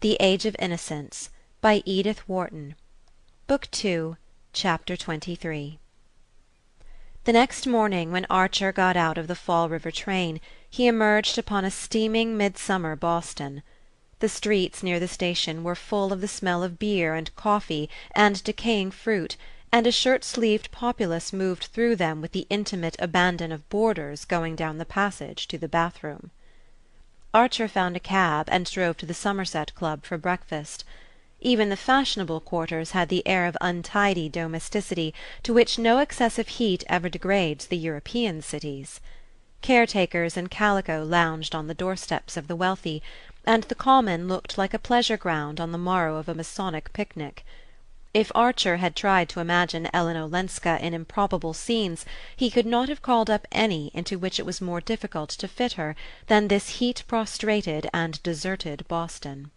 The Age of Innocence, by Edith Wharton. Book 2, Chapter 23. The next morning, when Archer got out of the Fall River train, he emerged upon a steaming midsummer Boston. The streets near the station were full of the smell of beer and coffee and decaying fruit, and a shirt-sleeved populace moved through them with the intimate abandon of boarders going down the passage to the bathroom. Archer found a cab and drove to the Somerset Club for breakfast. Even the fashionable quarters had the air of untidy domesticity to which no excessive heat ever degrades the European cities. Caretakers in calico lounged on the doorsteps of the wealthy, and the common looked like a pleasure-ground on the morrow of a Masonic picnic. If Archer had tried to imagine Ellen Olenska in improbable scenes, he could not have called up any into which it was more difficult to fit her than this heat-prostrated and deserted Boston.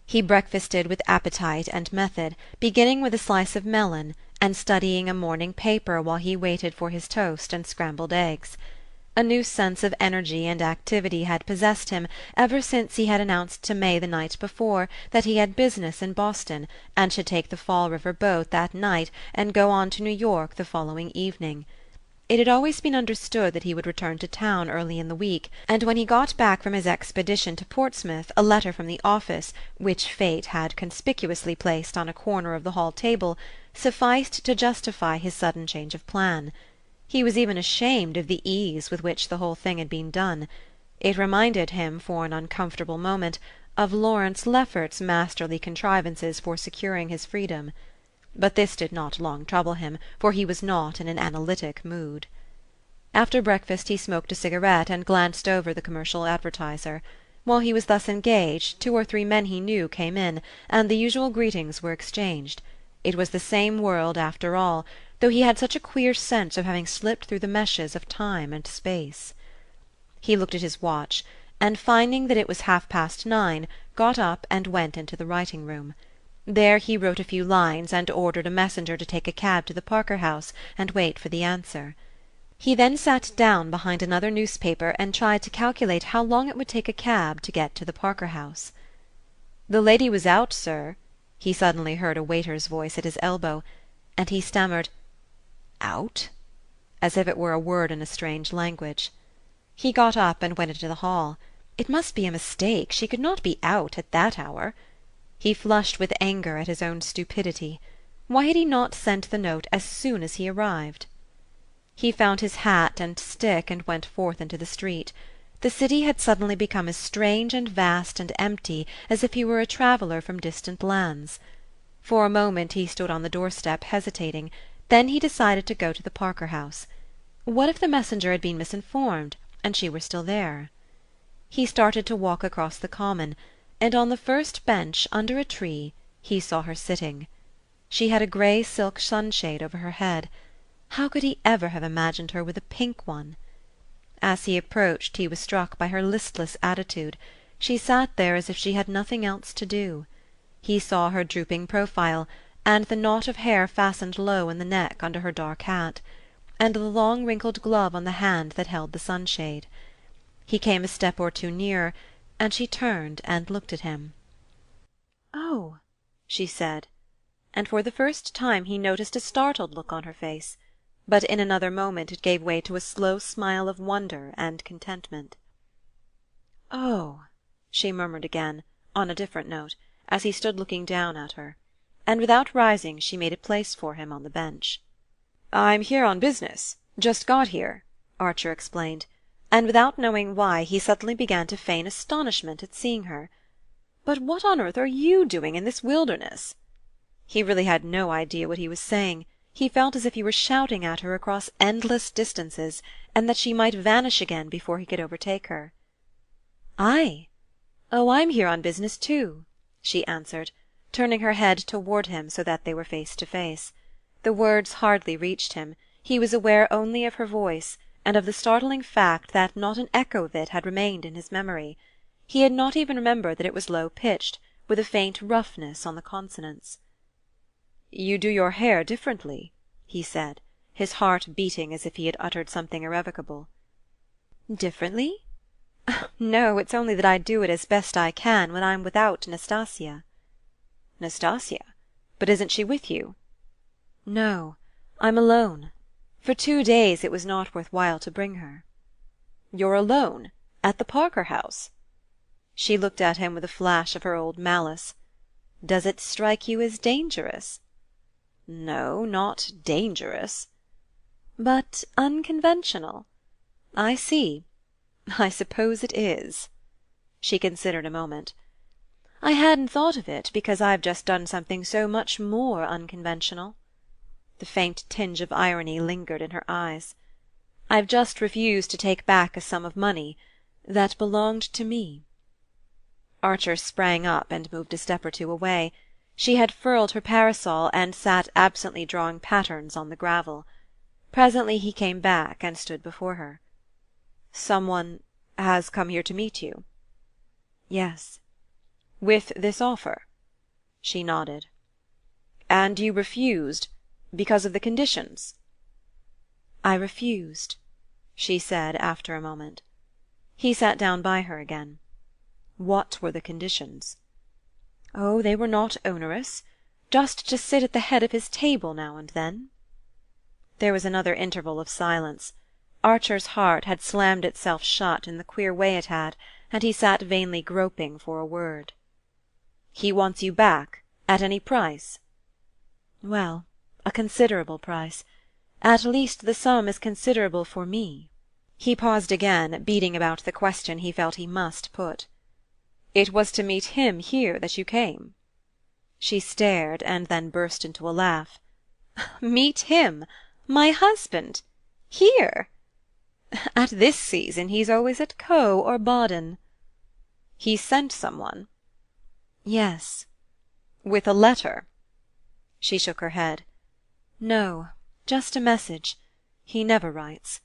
He breakfasted with appetite and method, beginning with a slice of melon, and studying a morning paper while he waited for his toast and scrambled eggs. A new sense of energy and activity had possessed him ever since he had announced to May the night before that he had business in Boston, and should take the Fall River boat that night and go on to New York the following evening. It had always been understood that he would return to town early in the week, and when he got back from his expedition to Portsmouth a letter from the office, which fate had conspicuously placed on a corner of the hall table, sufficed to justify his sudden change of plan. He was even ashamed of the ease with which the whole thing had been done. It reminded him, for an uncomfortable moment, of Lawrence Lefferts's masterly contrivances for securing his freedom. But this did not long trouble him, for he was not in an analytic mood. After breakfast he smoked a cigarette and glanced over the commercial advertiser. While he was thus engaged, 2 or 3 men he knew came in, and the usual greetings were exchanged. It was the same world after all, though he had such a queer sense of having slipped through the meshes of time and space. He looked at his watch, and finding that it was 9:30, got up and went into the writing-room. There he wrote a few lines and ordered a messenger to take a cab to the Parker House and wait for the answer. He then sat down behind another newspaper and tried to calculate how long it would take a cab to get to the Parker House. "The lady was out, sir," he suddenly heard a waiter's voice at his elbow, and he stammered, "Out?" as if it were a word in a strange language. He got up and went into the hall. It must be a mistake. She could not be out at that hour. He flushed with anger at his own stupidity. Why had he not sent the note as soon as he arrived? He found his hat and stick and went forth into the street. The city had suddenly become as strange and vast and empty as if he were a traveller from distant lands. For a moment he stood on the doorstep hesitating. Then he decided to go to the Parker House. What if the messenger had been misinformed, and she were still there? He started to walk across the common, and on the first bench, under a tree, he saw her sitting. She had a grey silk sunshade over her head. How could he ever have imagined her with a pink one? As he approached he was struck by her listless attitude. She sat there as if she had nothing else to do. He saw her drooping profile, and the knot of hair fastened low in the neck under her dark hat, and the long wrinkled glove on the hand that held the sunshade. He came a step or 2 nearer, and she turned and looked at him. "Oh," she said, and for the first time he noticed a startled look on her face, but in another moment it gave way to a slow smile of wonder and contentment. "Oh," she murmured again, on a different note, as he stood looking down at her, and without rising she made a place for him on the bench. "I'm here on business. Just got here," Archer explained, and without knowing why he suddenly began to feign astonishment at seeing her. "But what on earth are you doing in this wilderness?" He really had no idea what he was saying. He felt as if he were shouting at her across endless distances, and that she might vanish again before he could overtake her. "I? Oh, I'm here on business too," she answered, turning her head toward him so that they were face to face. The words hardly reached him. He was aware only of her voice, and of the startling fact that not an echo of it had remained in his memory. He had not even remembered that it was low-pitched, with a faint roughness on the consonants. "You do your hair differently," he said, his heart beating as if he had uttered something irrevocable. "Differently?" No, it's only that I do it as best I can when I'm without Nastasia." "Nastasia? But isn't she with you?" "No, I'm alone. For 2 days it was not worth while to bring her." "You're alone? At the Parker house?" She looked at him with a flash of her old malice. "Does it strike you as dangerous?" "No, not dangerous." "But unconventional? I see. I suppose it is." She considered a moment. "I hadn't thought of it, because I've just done something so much more unconventional." The faint tinge of irony lingered in her eyes. "I've just refused to take back a sum of money that belonged to me." Archer sprang up and moved a step or two away. She had furled her parasol and sat absently drawing patterns on the gravel. Presently he came back and stood before her. "Someone has come here to meet you?" "Yes." "With this offer?" She nodded. "And you refused because of the conditions?" "I refused," she said after a moment. He sat down by her again. "What were the conditions?" "Oh, they were not onerous. Just to sit at the head of his table now and then." There was another interval of silence. Archer's heart had slammed itself shut in the queer way it had, and he sat vainly groping for a word. "He wants you back, at any price?" "Well, a considerable price. At least the sum is considerable for me." He paused again, beating about the question he felt he must put. "It was to meet him here that you came?" She stared, and then burst into a laugh. "Meet him? My husband? Here? At this season he's always at Caux or Baden." "He sent someone?" "Yes." "With a letter?" She shook her head. "No, just a message. He never writes.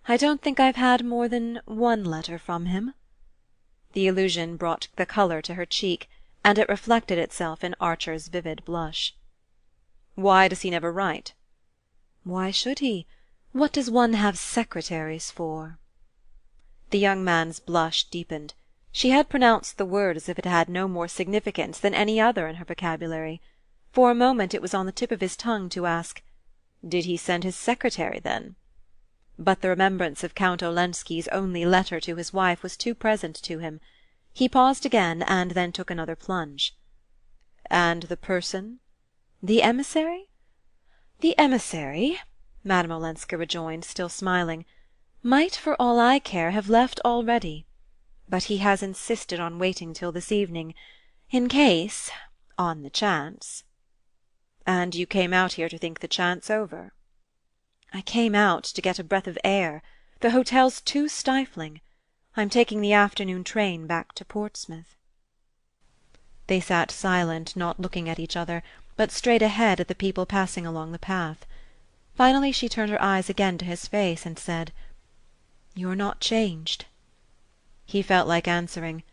I don't think I've had more than one letter from him." The allusion brought the colour to her cheek, and it reflected itself in Archer's vivid blush. "Why does he never write?" "Why should he? What does one have secretaries for?" The young man's blush deepened. She had pronounced the word as if it had no more significance than any other in her vocabulary. For a moment it was on the tip of his tongue to ask, "Did he send his secretary, then?" But the remembrance of Count Olenski's only letter to his wife was too present to him. He paused again, and then took another plunge. "And the person?" "The emissary?" "The emissary," Madame Olenska rejoined, still smiling, "might for all I care have left already. But he has insisted on waiting till this evening, in case, on the chance—" "And you came out here to think the chance over?" "I came out to get a breath of air. The hotel's too stifling. I'm taking the afternoon train back to Portsmouth." They sat silent, not looking at each other, but straight ahead at the people passing along the path. Finally she turned her eyes again to his face and said, "You're not changed." He felt like answering,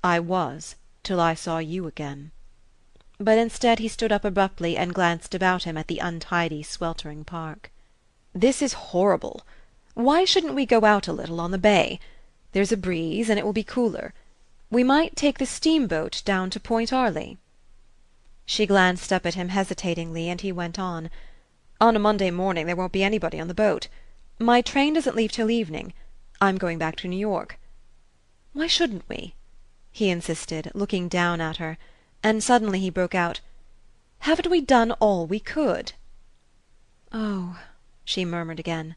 "I was, till I saw you again." But instead he stood up abruptly and glanced about him at the untidy, sweltering park. "This is horrible. Why shouldn't we go out a little on the bay? There's a breeze, and it will be cooler. We might take the steamboat down to Point Arley." She glanced up at him hesitatingly, and he went on. "On a Monday morning there won't be anybody on the boat. My train doesn't leave till evening. I'm going back to New York. Why shouldn't we?" he insisted, looking down at her, and suddenly he broke out, "Haven't we done all we could?" "Oh," she murmured again.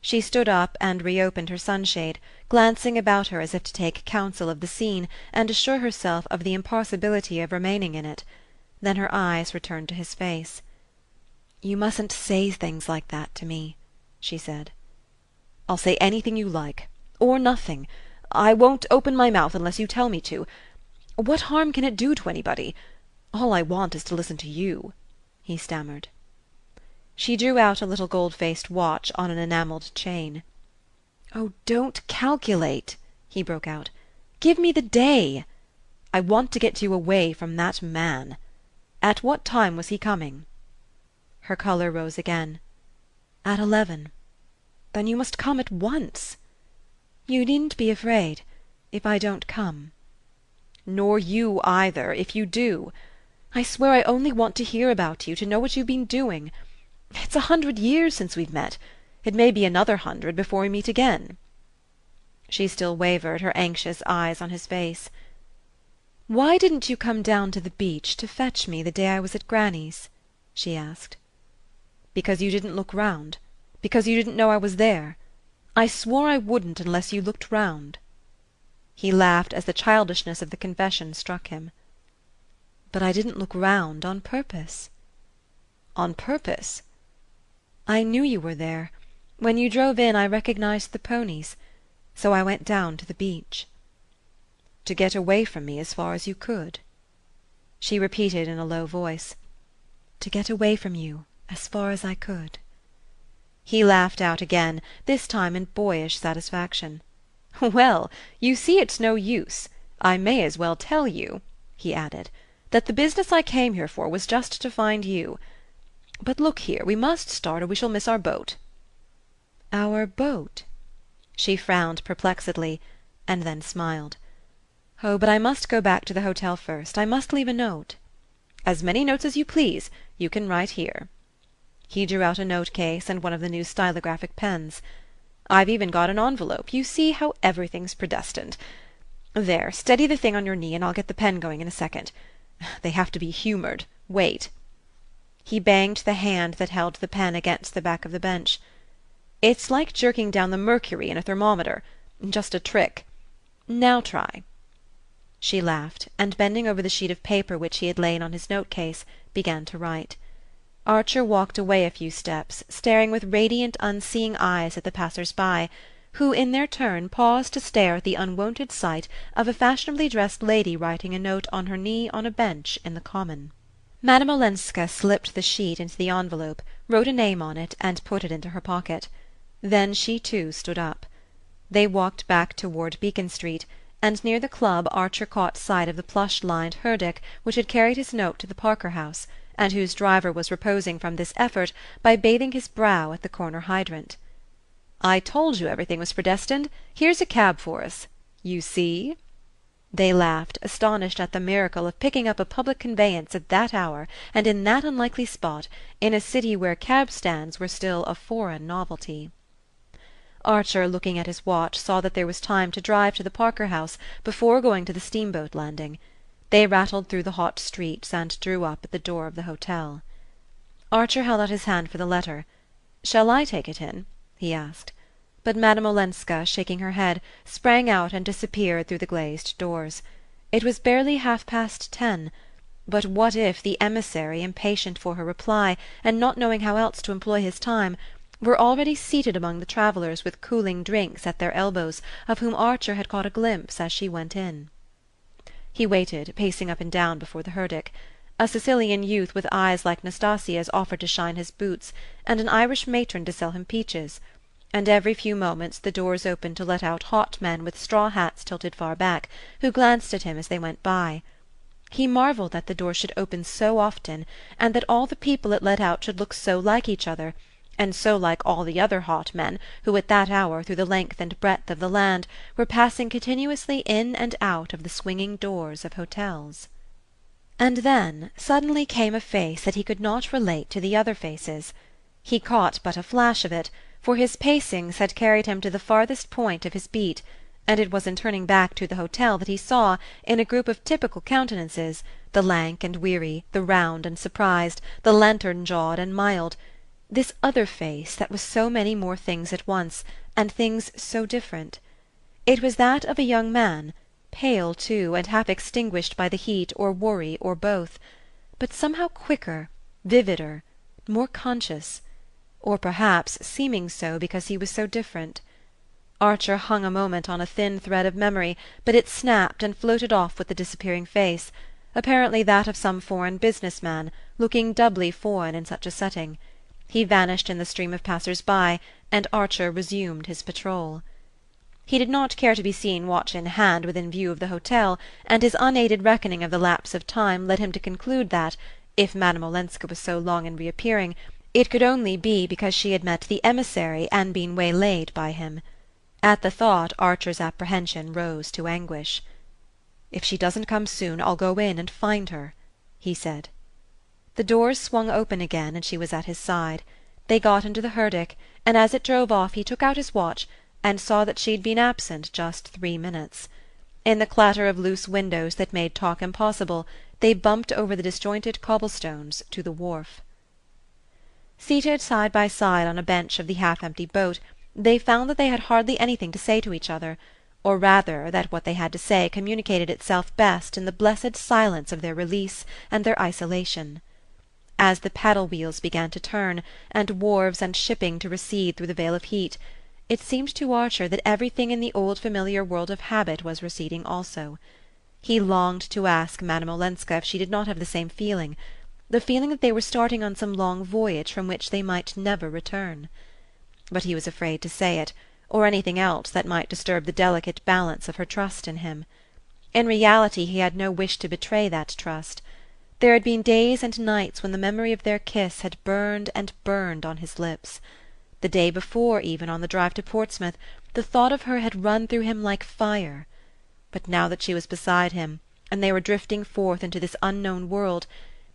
She stood up and reopened her sunshade, glancing about her as if to take counsel of the scene and assure herself of the impossibility of remaining in it. Then her eyes returned to his face. "You mustn't say things like that to me," she said. "I'll say anything you like, or nothing. I won't open my mouth unless you tell me to. What harm can it do to anybody? All I want is to listen to you," he stammered. She drew out a little gold-faced watch on an enamelled chain. "Oh, don't calculate!" he broke out. "Give me the day. I want to get you away from that man. At what time was he coming?" Her colour rose again. "At 11. "Then you must come at once." "You needn't be afraid. if I don't come." "Nor you either, if you do. I swear I only want to hear about you, to know what you've been doing. It's 100 years since we've met. It may be another 100 before we meet again." She still wavered, her anxious eyes on his face. "Why didn't you come down to the beach to fetch me the day I was at Granny's?" she asked. "Because you didn't look round. Because you didn't know I was there. I swore I wouldn't unless you looked round." He laughed as the childishness of the confession struck him. "But I didn't look round on purpose." "On purpose?" "I knew you were there. When you drove in I recognized the ponies. So I went down to the beach." "To get away from me as far as you could?" She repeated in a low voice, "To get away from you as far as I could." He laughed out again, this time in boyish satisfaction. "Well, you see it's no use. I may as well tell you," he added, "that the business I came here for was just to find you. But look here, we must start or we shall miss our boat." "Our boat?" She frowned perplexedly, and then smiled. "Oh, but I must go back to the hotel first. I must leave a note." "As many notes as you please. You can write here." He drew out a note-case and one of the new stylographic pens. "I've even got an envelope. You see how everything's predestined. There, steady the thing on your knee and I'll get the pen going in a second. They have to be humoured. Wait." He banged the hand that held the pen against the back of the bench. "It's like jerking down the mercury in a thermometer. Just a trick. Now try." She laughed, and bending over the sheet of paper which he had laid on his note-case, began to write. Archer walked away a few steps, staring with radiant unseeing eyes at the passers-by, who in their turn paused to stare at the unwonted sight of a fashionably dressed lady writing a note on her knee on a bench in the common. Madame Olenska slipped the sheet into the envelope, wrote a name on it, and put it into her pocket. Then she too stood up. They walked back toward Beacon Street, and near the club Archer caught sight of the plush-lined herdic which had carried his note to the Parker house, and whose driver was reposing from this effort by bathing his brow at the corner hydrant. "I told you everything was predestined. Here's a cab for us. You see?" They laughed, astonished at the miracle of picking up a public conveyance at that hour and in that unlikely spot, in a city where cab-stands were still a foreign novelty. Archer, looking at his watch, saw that there was time to drive to the Parker house before going to the steamboat landing. They rattled through the hot streets and drew up at the door of the hotel. Archer held out his hand for the letter. "Shall I take it in?" he asked. But Madame Olenska, shaking her head, sprang out and disappeared through the glazed doors. It was barely 10:30. But what if the emissary, impatient for her reply, and not knowing how else to employ his time, were already seated among the travellers with cooling drinks at their elbows, of whom Archer had caught a glimpse as she went in? He waited, pacing up and down before the herdic. A Sicilian youth with eyes like Nastasia's offered to shine his boots, and an Irish matron to sell him peaches, and every few moments the doors opened to let out hot men with straw hats tilted far back, who glanced at him as they went by. He marvelled that the doors should open so often, and that all the people it let out should look so like each other, and so like all the other hot men who at that hour, through the length and breadth of the land, were passing continuously in and out of the swinging doors of hotels. And then suddenly came a face that he could not relate to the other faces. He caught but a flash of it, for his pacings had carried him to the farthest point of his beat, and it was in turning back to the hotel that he saw, in a group of typical countenances, the lank and weary, the round and surprised, the lantern-jawed and mild, this other face that was so many more things at once, and things so different. It was that of a young man, pale too, and half extinguished by the heat or worry or both, but somehow quicker, vivider, more conscious, or perhaps seeming so because he was so different. Archer hung a moment on a thin thread of memory, but it snapped and floated off with the disappearing face, apparently that of some foreign business-man, looking doubly foreign in such a setting. He vanished in the stream of passers-by, and Archer resumed his patrol. He did not care to be seen watch in hand within view of the hotel, and his unaided reckoning of the lapse of time led him to conclude that, if Madame Olenska was so long in reappearing, it could only be because she had met the emissary and been waylaid by him. At the thought Archer's apprehension rose to anguish. "If she doesn't come soon, I'll go in and find her," he said. The doors swung open again, and she was at his side. They got into the herdic, and as it drove off he took out his watch and saw that she had been absent just 3 minutes. In the clatter of loose windows that made talk impossible, they bumped over the disjointed cobblestones to the wharf. Seated side by side on a bench of the half-empty boat, they found that they had hardly anything to say to each other, or rather that what they had to say communicated itself best in the blessed silence of their release and their isolation. As the paddle-wheels began to turn, and wharves and shipping to recede through the veil of heat, it seemed to Archer that everything in the old familiar world of habit was receding also. He longed to ask Madame Olenska if she did not have the same feeling, the feeling that they were starting on some long voyage from which they might never return. But he was afraid to say it, or anything else that might disturb the delicate balance of her trust in him. In reality he had no wish to betray that trust. There had been days and nights when the memory of their kiss had burned and burned on his lips. The day before, even, on the drive to Portsmouth, the thought of her had run through him like fire. But now that she was beside him, and they were drifting forth into this unknown world,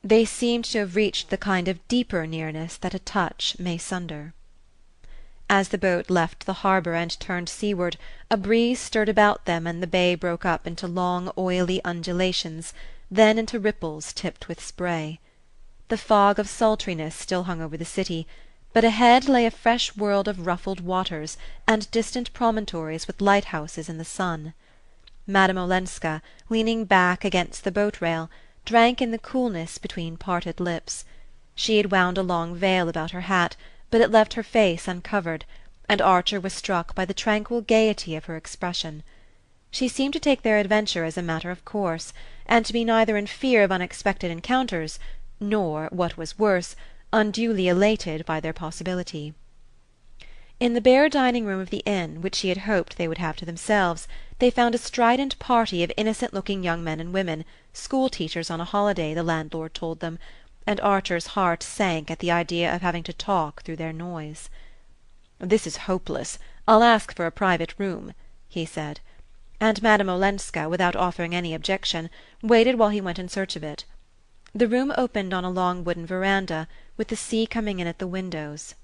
they seemed to have reached the kind of deeper nearness that a touch may sunder. As the boat left the harbour and turned seaward, a breeze stirred about them, and the bay broke up into long oily undulations, then into ripples tipped with spray. The fog of sultriness still hung over the city, but ahead lay a fresh world of ruffled waters and distant promontories with lighthouses in the sun. Madame Olenska, leaning back against the boat-rail, drank in the coolness between parted lips. She had wound a long veil about her hat, but it left her face uncovered, and Archer was struck by the tranquil gaiety of her expression. She seemed to take their adventure as a matter of course, and to be neither in fear of unexpected encounters, nor, what was worse, unduly elated by their possibility. In the bare dining-room of the inn, which she had hoped they would have to themselves, they found a strident party of innocent-looking young men and women, school-teachers on a holiday, the landlord told them, and Archer's heart sank at the idea of having to talk through their noise. "This is hopeless. I'll ask for a private room," he said, and Madame Olenska, without offering any objection, waited while he went in search of it. The room opened on a long wooden veranda, with the sea coming in at the windows.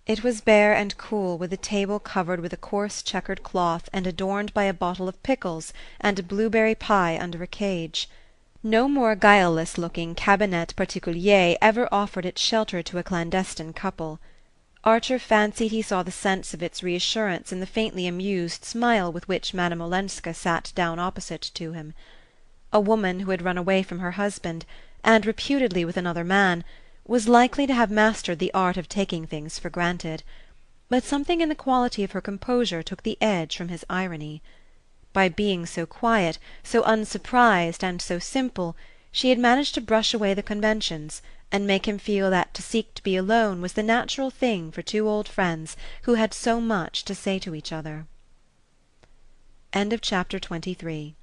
It was bare and cool, with a table covered with a coarse checkered cloth and adorned by a bottle of pickles and a blueberry pie under a cage. No more guileless-looking cabinet particulier ever offered its shelter to a clandestine couple. Archer fancied he saw the sense of its reassurance in the faintly amused smile with which Madame Olenska sat down opposite to him. A woman who had run away from her husband, and reputedly with another man, was likely to have mastered the art of taking things for granted, but something in the quality of her composure took the edge from his irony. By being so quiet, so unsurprised and so simple, she had managed to brush away the conventions, and make him feel that to seek to be alone was the natural thing for two old friends who had so much to say to each other. Chapter 23